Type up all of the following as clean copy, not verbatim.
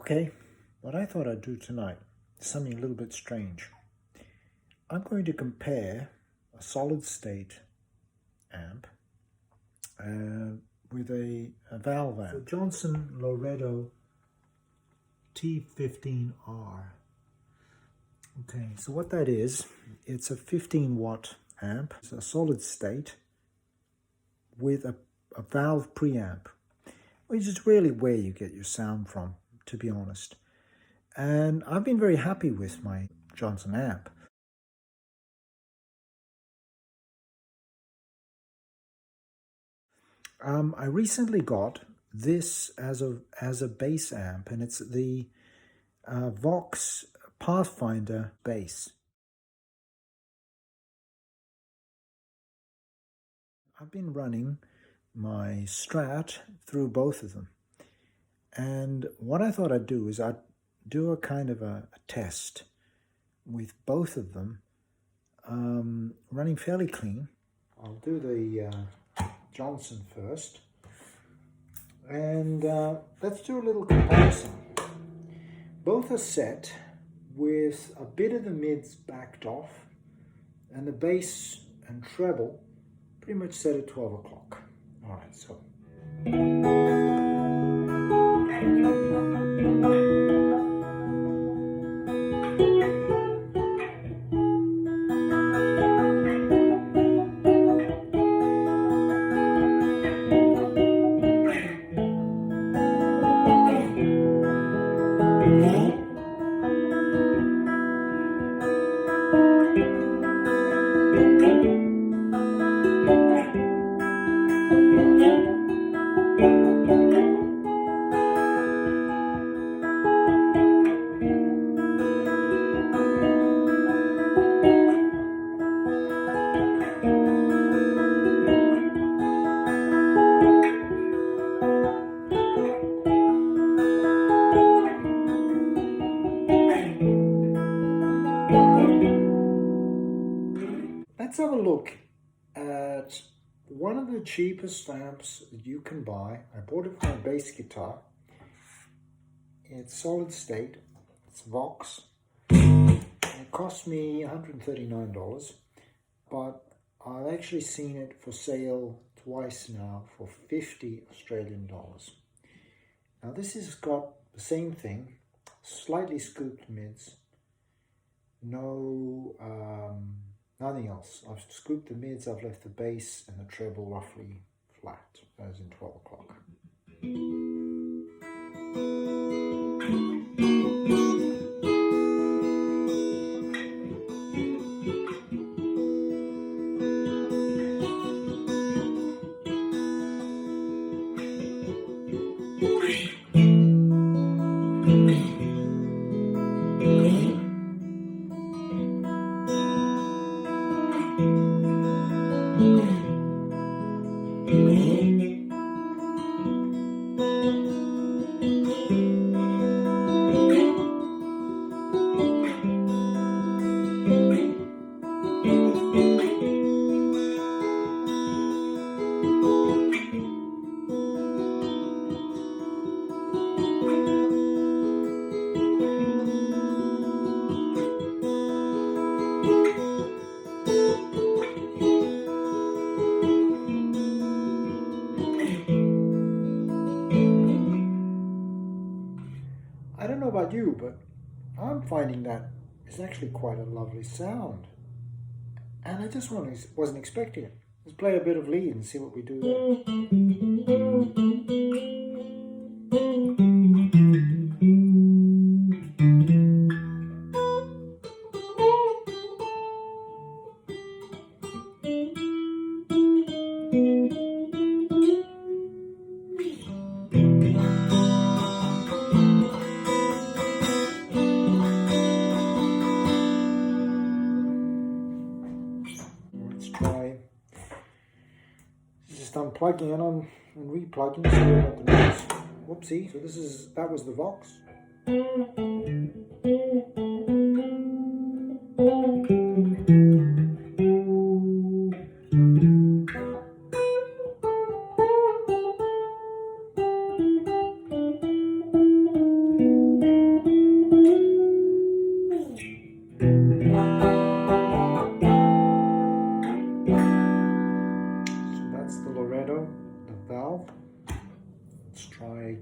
Okay, what I thought I'd do tonight is something a little bit strange. I'm going to compare a solid state amp with a valve amp. So Johnson Loredo T15-R. Okay, so what that is, it's a 15-watt amp. It's a solid state with a valve preamp, which is really where you get your sound from, to be honest. And I've been very happy with my Johnson amp. I recently got this as a bass amp, and it's the Vox Pathfinder bass. I've been running my Strat through both of them, and what I thought I'd do is I'd do a kind of a test with both of them running fairly clean. I'll do the Johnson first, and let's do a little comparison. Both are set with a bit of the mids backed off and the bass and treble pretty much set at 12 o'clock. All right, so. Let's have a look at one of the cheapest amps that you can buy. I bought it for my bass guitar. It's solid state. It's Vox. It cost me $139, but I've actually seen it for sale twice now for 50 Australian dollars. Now this has got the same thing, slightly scooped mids, nothing else. I've scooped the mids, I've left the bass and the treble roughly flat, as in 12 o'clock. I don't know about you, but I'm finding that it's actually quite a lovely sound. And I just wasn't expecting it. Let's play a bit of lead and see what we do unplugging it on and replugging, so we got the noise. Whoopsie. So that was the Vox.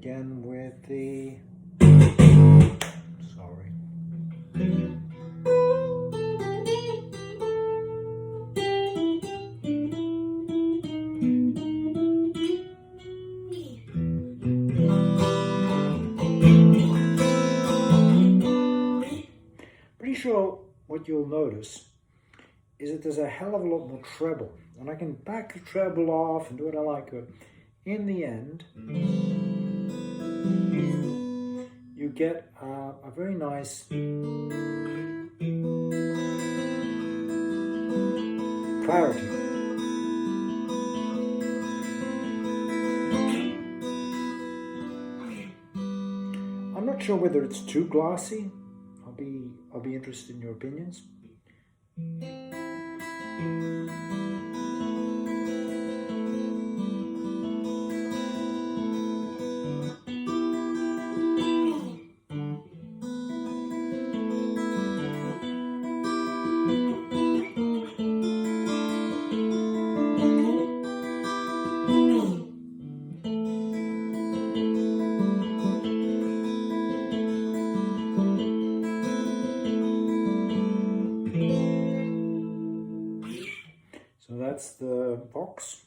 again with the, sorry. Pretty sure what you'll notice is that there's a hell of a lot more treble, and I can back the treble off and do what I like, but in the end you get a very nice clarity. I'm not sure whether it's too glassy. I'll be interested in your opinions. So that's the Vox.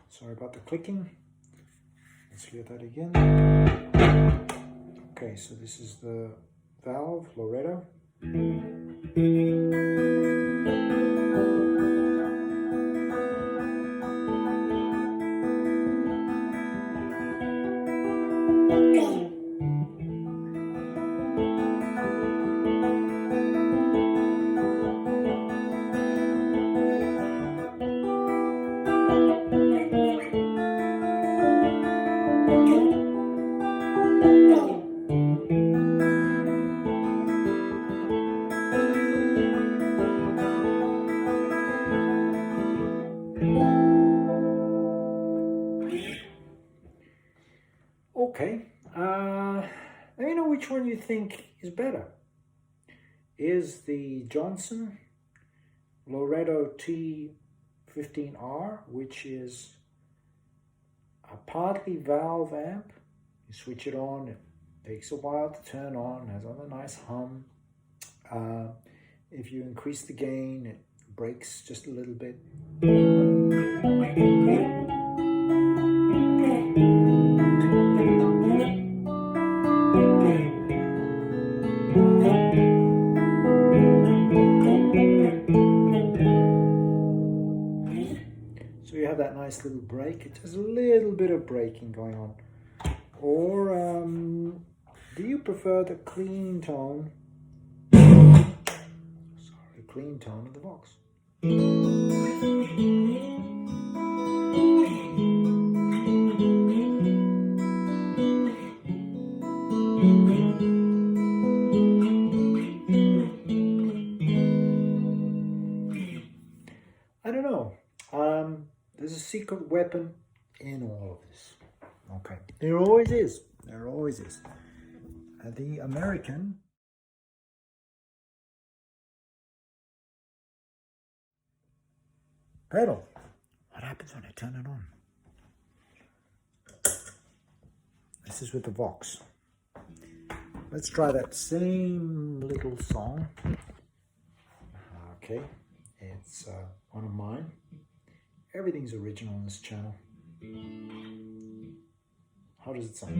Sorry about the clicking. Let's hear that again. Okay, so this is the valve, Loredo. Okay, let me know which one you think is better. Is the Johnson Loredo T15-R, which is a partly valve amp. You switch it on, it takes a while to turn on, has a nice hum. If you increase the gain, it breaks just a little bit. So you have that nice little break. It has a little bit of breaking going on. Or do you prefer the clean tone? Sorry, the clean tone of the Vox. I don't know. There's a secret weapon in all of this. Okay, there always is. There always is. The American pedal. What happens when I turn it on? This is with the Vox. Let's try that same little song. Okay, it's one of mine. Everything's original on this channel. How does it sound?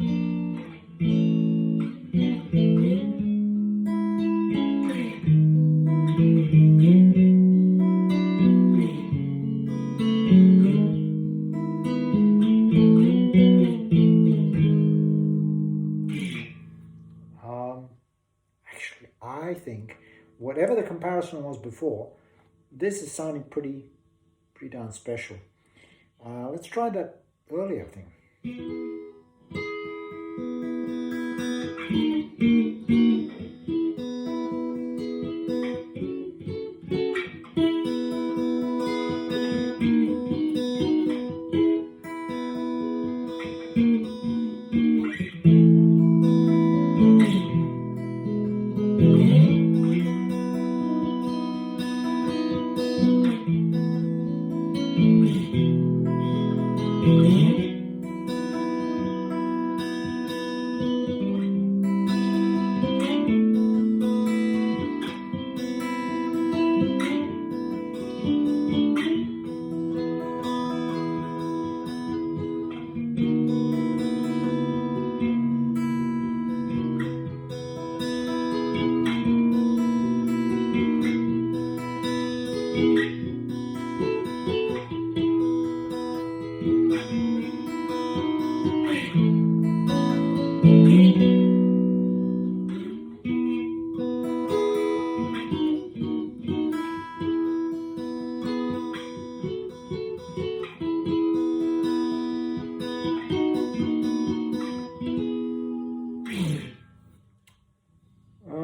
Actually, I think whatever the comparison was before, this is sounding pretty darn special. Let's try that earlier thing.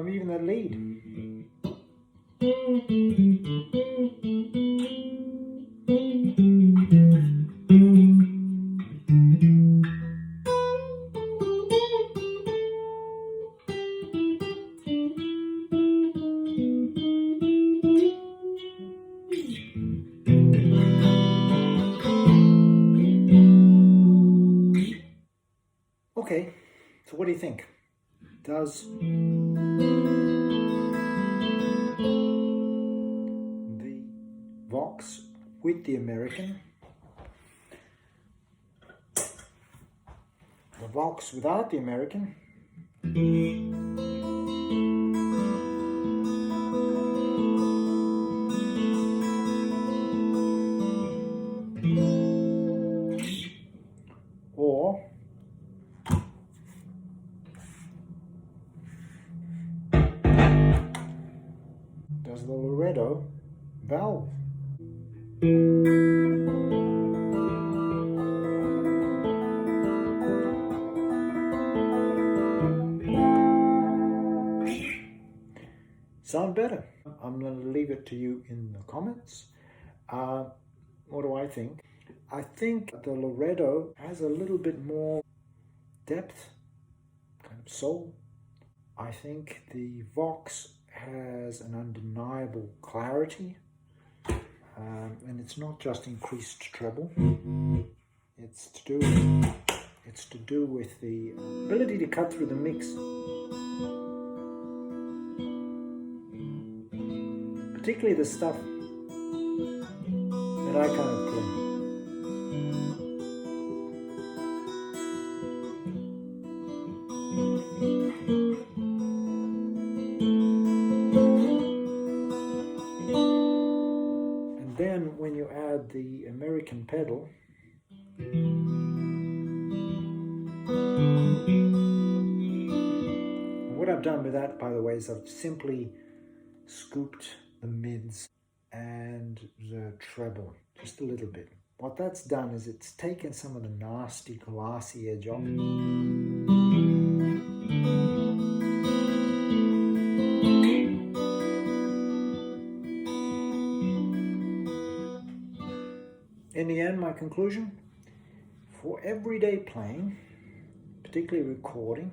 Even that lead. Okay, so what do you think? Does the Vox with the American, the Vox without the American, or does the Loredo valve? Sound better? I'm going to leave it to you in the comments. What do I think? I think the Loredo has a little bit more depth, kind of soul. I think the Vox has an undeniable clarity, and it's not just increased treble. It's to do with the ability to cut through the mix, particularly the stuff that I kind of play. And then when you add the American pedal, what I've done with that, by the way, is I've simply scooped the mids and the treble just a little bit. What that's done is it's taken some of the nasty glassy edge off. In the end, my conclusion, for everyday playing, particularly recording,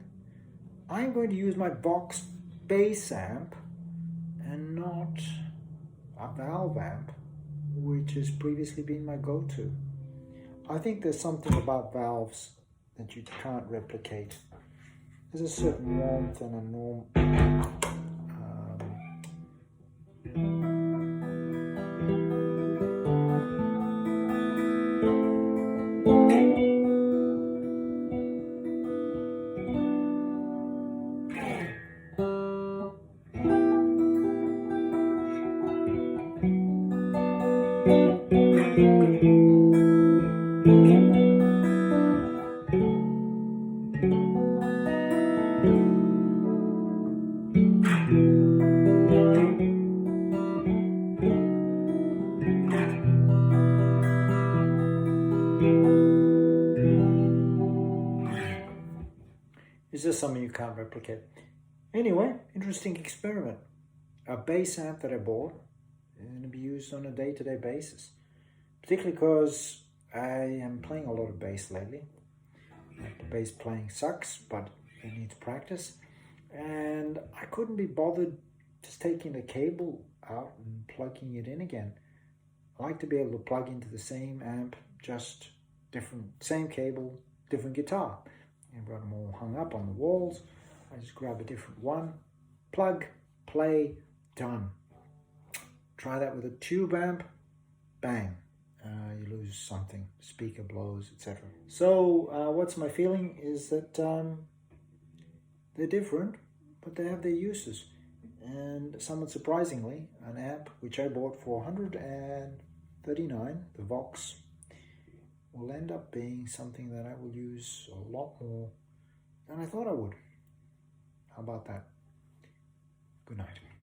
I'm going to use my Vox bass amp and not a valve amp, which has previously been my go-to. I think there's something about valves that you can't replicate. There's a certain warmth and a norm. It's just something you can't replicate. Anyway, interesting experiment. A bass amp that I bought is going to be used on a day-to-day basis, particularly because I am playing a lot of bass lately. The bass playing sucks, but it needs practice. And I couldn't be bothered just taking the cable out and plugging it in again. I like to be able to plug into the same amp, just different, same cable, different guitar. I've got them all hung up on the walls. I just grab a different one, plug, play, done. Try that with a tube amp, bang, you lose something, speaker blows, etc. So what's my feeling is that they're different, but they have their uses. And somewhat surprisingly, an amp which I bought for $139, the Vox, will end up being something that I will use a lot more And I thought I would. How about that? Good night.